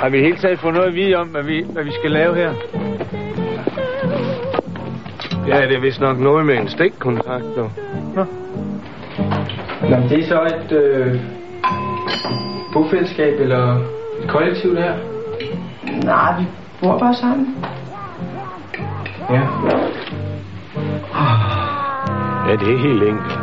Har vi helt taget fået noget at vide om, hvad vi skal lave her? Ja, det er vist nok noget med en stikkontrakt, dog. Nå. Nå, det er så et bofællesskab eller et kollektiv der? Nej, vi bor bare sammen. Ja. Ja, det er helt enkelt.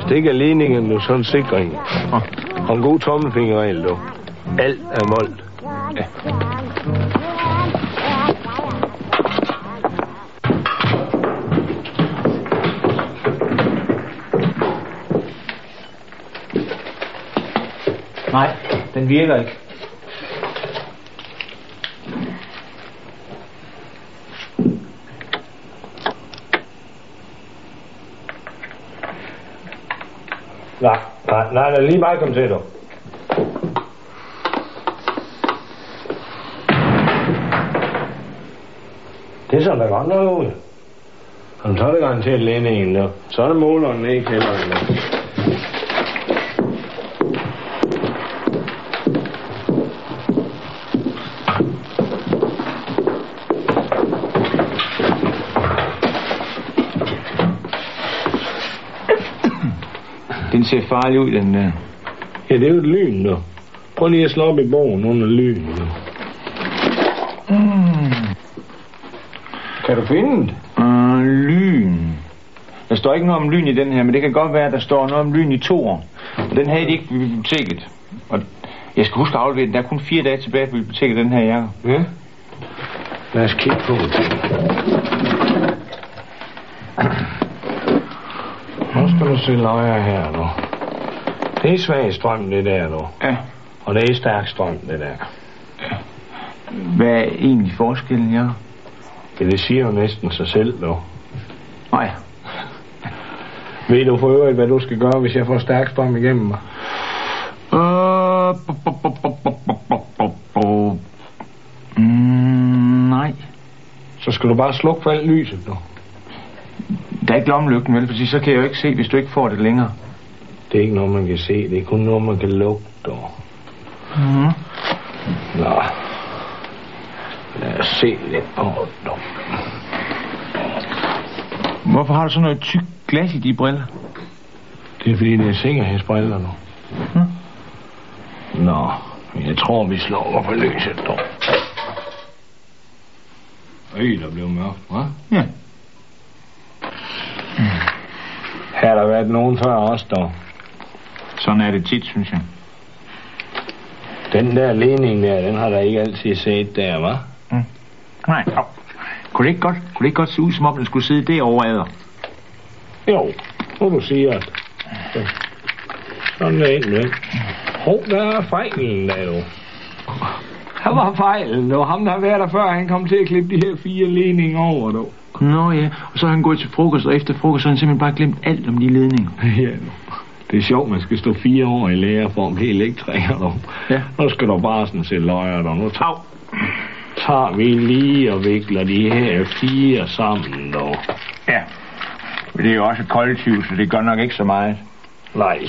Stik af ledningen og sådan en sikring. Og en god tommelfingerregel, dog. Alt er moldt. Ja. Nej, den virker ikke. Nej, lige mig kom til, du. Det er sådan, der godt nok ud. Og så er det garanteret ledningen, nu. Så er det måleren ned i kælderen, nu. Den ser farlig ud, den der. Ja, det er jo et lyn, nu. Prøv lige at slå op i bogen under lyn, nu. Kan du finde det? Lyn. Der står ikke noget om lyn i den her, men det kan godt være, at der står noget om lyn i 2 år. Og den havde de ikke på biblioteket. Og jeg skal huske at aflevere den. Der er kun 4 dage tilbage på biblioteket, den her jakke. Ja. Lad os kigge på det. Nu skal du se løjer her, nu. Det er svag strøm, det der, nu. Ja. Og det er stærk strøm, det der. Ja. Hvad er egentlig forskellen, ja? Ja, det siger jo næsten sig selv, nu. Nej. Ved du for øvrigt, hvad du skal gøre, hvis jeg får stærk strøm igennem mig? Nej. Så skal du bare slukke for alt lyset, nu. Der er ikke lommelygten, vel? Fordi så kan jeg jo ikke se, hvis du ikke får det længere. Det er ikke noget, man kan se. Det er kun noget, man kan lugte, dog. Mhm. Nå. Lad os se lidt på det, dog. Hvorfor har du sådan noget tykt glas i de briller? Det er fordi, det er sikkerhedsbriller nu. Nå, jeg tror, vi slår for lyset, dog. Der blev mørkt, hva'? Ja. Her har der været nogen før os, dog. Sådan er det tit, synes jeg. Den der ledning der, den har der ikke altid set der, hva'? Nej. Kunne det ikke godt se ud, som om den skulle sidde derovre ad? Jo, hvor du siger det. Sådan er det ikke. Der er fejlen der jo. Der var fejlen, det var ham, der har været der før. Han kom til at klippe de her 4 ledninger over, dog. Nå ja, og så har han gået til frokost, og efter frokost har han simpelthen bare glemt alt om de ledninger. Ja, det er sjovt, man skal stå 4 år i lære for at blive elektriker, dog. Ja. Nu skal du bare sådan se løjer, dog. Nu tager vi lige og vikler de her 4 sammen, dog. Ja, men det er jo også et kollektiv, så det gør nok ikke så meget. Nej.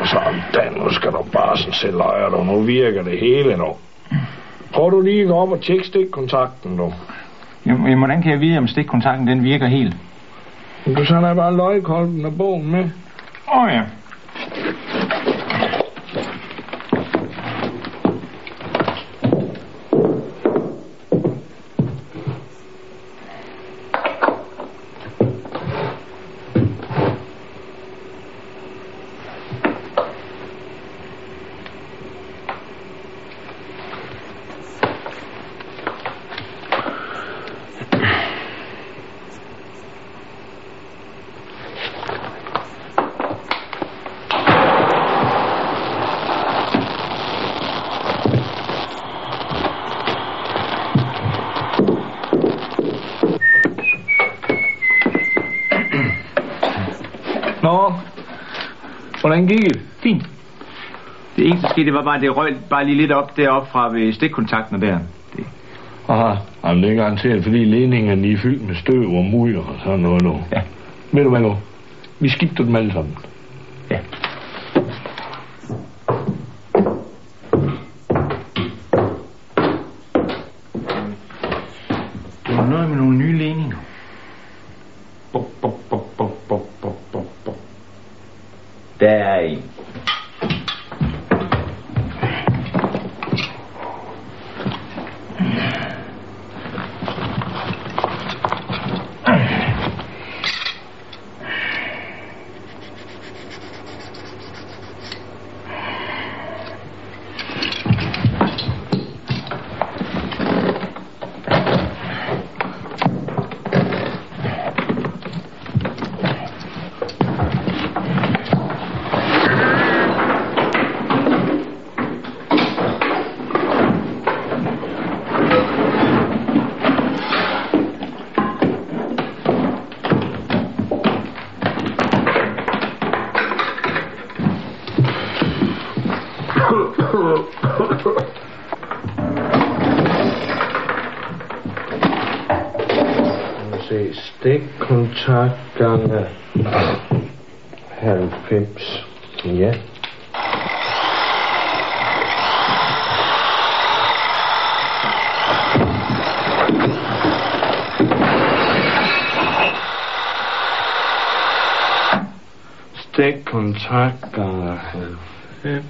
Sådan, nu skal du bare sådan se løjer, dog. Nu virker det hele, dog. Prøv du lige at gå op og tjekke stikkontakten, dog. Jamen, hvordan kan jeg vide, om stikkontakten den virker helt? Du så er bare løgkolben og bogen med. Ja. Nå, hvordan gik det? Fint. Det eneste, der skete, det var bare, det røg bare lige lidt op deroppe fra ved stikkontakten der. Det. Aha, jamen, det er garanteret, fordi ledningerne er fyldt med støv og mudder og sådan noget nu. Ja. Ved du hvad nu? Vi skifter dem alle sammen. Ja. Det var noget med nogle nye ledninger. Der er en. Stikkontakt gange 90. Ja. Stikkontakt gange 90.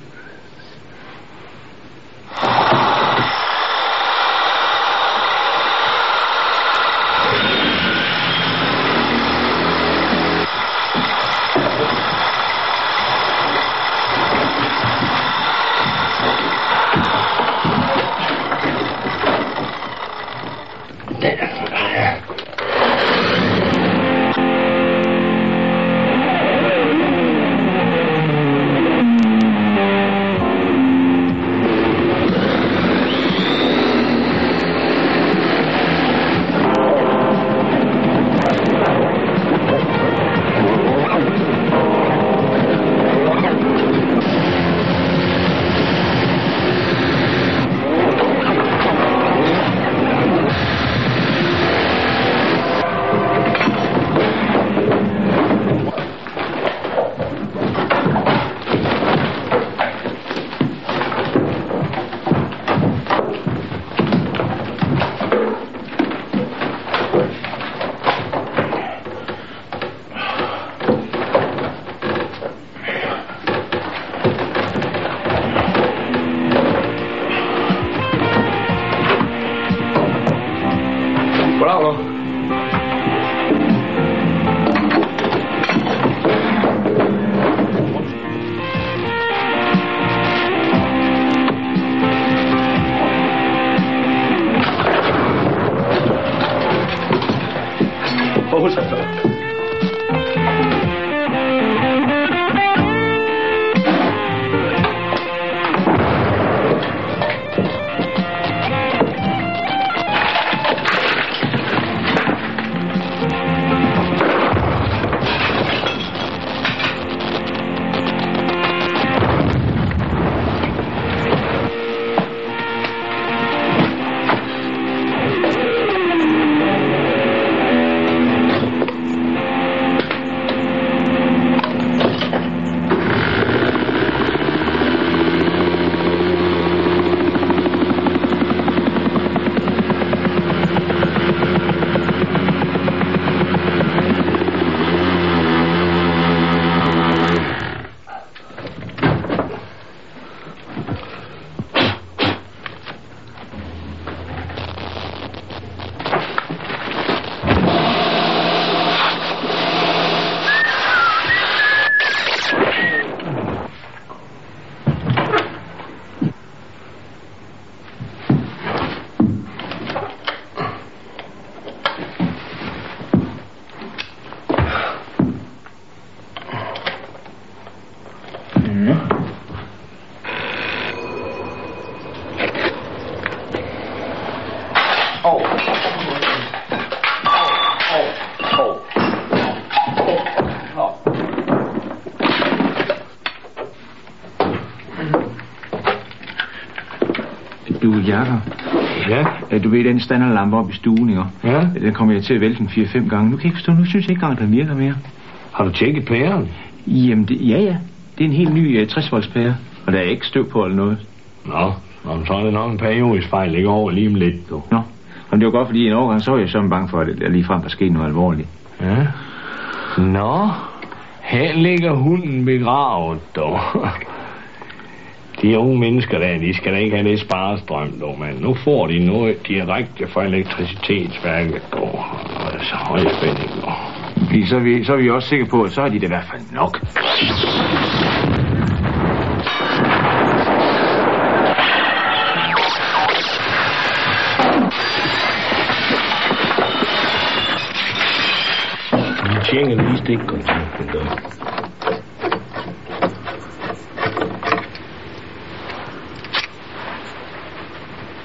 Jakob. Ja? Du ved, den standardlampe oppe i stuen, ikke? Ja? Den kommer jeg til at vælte den 4-5 gange. Nu kan jeg ikke forstå, nu synes jeg ikke engang, den virker mere. Har du tjekket pæren? Jamen, ja. Det er en helt ny 60-volts pære. Og der er ikke støv på eller noget. Nå, så er det nok en periodisk fejl, ikke over lige om lidt, du. Nå, men det var godt, fordi en overgang, så var jeg sådan bange for, at der ligefrem der skete noget alvorligt. Ja? Nå, her ligger hunden begravet, dog. De unge mennesker der, de skal da ikke have det sparestrøm, dog, men nu får de noget direkte fra elektricitetsværket, dog. Altså højspænding, dog. Fordi så er vi også sikre på, at så er de det i hvert fald nok. Vi tjekker lige stikkontakten, dog.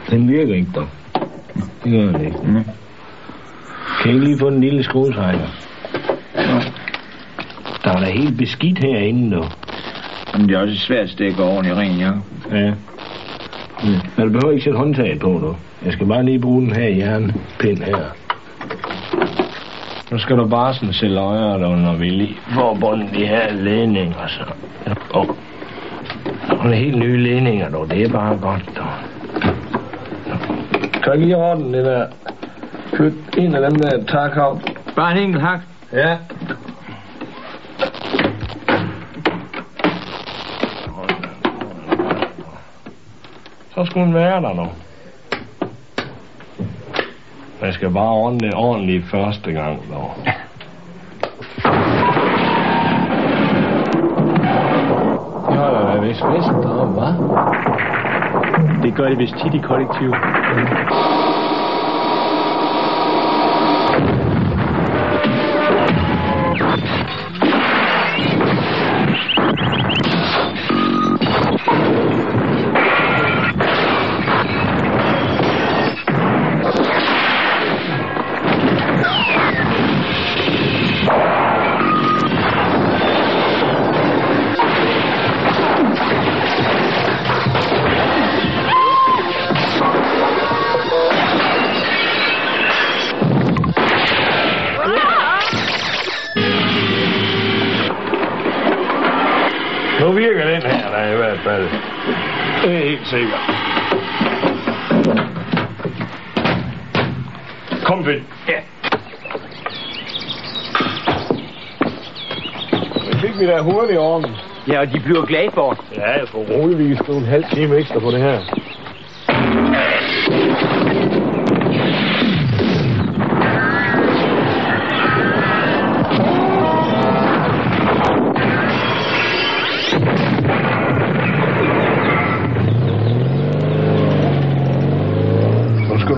Den virker ikke, dog. Det gør den ikke. Mm. Kan jeg ikke lige få den lille skruetrækker? Der er da helt beskidt herinde, dog. Men det er også svært at stikke ordentligt ren, ja. Ja. Men du behøver ikke sætte håndtaget på, dog. Jeg skal bare lige bruge den her jernpind her. Nu skal du bare sådan se løjer, dog, når vi lige får bundet de her ledninger, så. Nogle helt nye ledninger, dog. Det er bare godt, dog. Kan jeg lige ordne det der? Flyt en af dem der takhav. Bare en enkelt hak. Ja. Så skulle den være der nu. Jeg skal bare ordne det ordentligt første gang, dog. Det holder da vist fest deroppe, hva'? Det gør det vist tit i kollektiv. Nu virker den her, der i hvert fald. Det er helt sikkert. Kom, Finn. Ja. Det fik vi da hurtigt om. Ja, og de bliver glade for. Ja, jeg får roligvis stå en halv time ekstra på det her.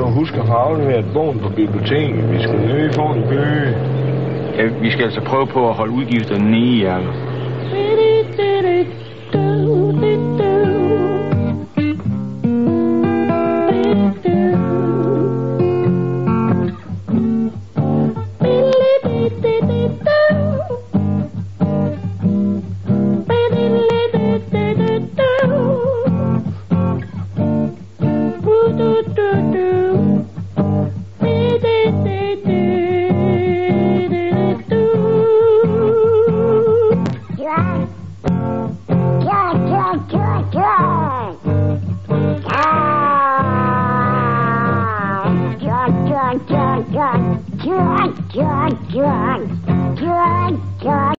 Husk at få afleveret bogen på biblioteket. Vi skal nøje få en bøge. Ja, vi skal altså prøve på at holde udgifterne nede, Jakob. John.